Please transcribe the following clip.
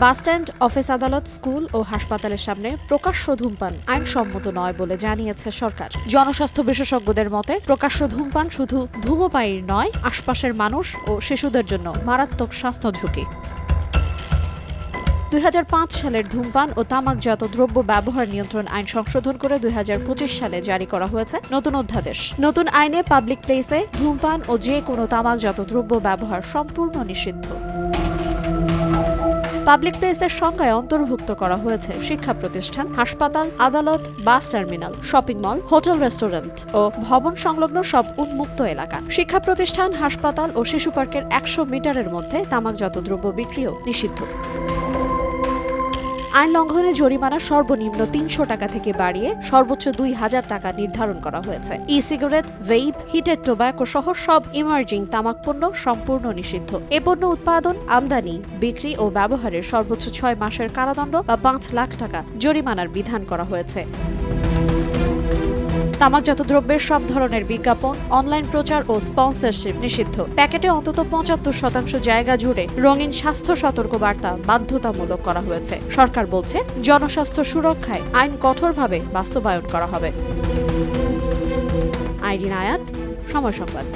Bus stand, office আদালত, school ও হাসপাতালের সামনে প্রকাশ্য ধূমপান আইনসম্মত নয় বলে জানিয়েছে সরকার। জনস্বাস্থ্য বিশেষজ্ঞদের মতে প্রকাশ্য ধূমপান শুধু ধূমপায়ীর নয়, আশপাশের মানুষ ও শিশুদের জন্য মারাত্মক স্বাস্থ্য ঝুঁকি। 2005 সালের ধূমপান ও তামাকজাত দ্রব্য ব্যবহার নিয়ন্ত্রণ আইন সংশোধন করে 2025 সালে জারি করা হয়েছে নতুন অধ্যাদেশ। নতুন আইনে পাবলিক প্লেসে ধূমপান ও যে কোনো তামাকজাত দ্রব্য ব্যবহার সম্পূর্ণ নিষিদ্ধ। পাবলিক প্লেসের সংজ্ঞায় অন্তর্ভুক্ত করা হয়েছে শিক্ষা প্রতিষ্ঠান, হাসপাতাল, আদালত, bus terminal, shopping mall, hotel, restaurant ও ভবন সংলগ্ন সব উন্মুক্ত এলাকা। শিক্ষা প্রতিষ্ঠান, হাসপাতাল ও শিশু পার্কের 100 মিটারের মধ্যে তামাকজাত দ্রব্য বিক্রিও নিষিদ্ধ। আইন লঙ্ঘনে জরিমানা সর্বনিম্ন 300 টাকা থেকে বাড়িয়ে সর্বোচ্চ 2000 টাকা নির্ধারণ করা হয়েছে। E cigarette, vape, heated tobacco সহ সব ইমার্জিং তামাক পণ্য সম্পূর্ণ নিষিদ্ধ। এ পণ্য উৎপাদন, আমদানি, বিক্রি ও ব্যবহারের সর্বোচ্চ 6 মাসের কারাদণ্ড বা 5 লাখ টাকা জরিমানার বিধান করা হয়েছে। তামাকজাত দ্রব্যের সব ধরনের বিজ্ঞাপন, অনলাইন প্রচার ও স্পন্সরশিপ নিষিদ্ধ। প্যাকেটে অন্তত 75% জায়গা জুড়ে রঙিন স্বাস্থ্য সতর্ক বার্তা বাধ্যতামূলক করা হয়েছে। সরকার বলছে, জনস্বাস্থ্য সুরক্ষায় আইন কঠোরভাবে বাস্তবায়ন করা হবে। আইরিন আয়াত, সময় সংবাদ।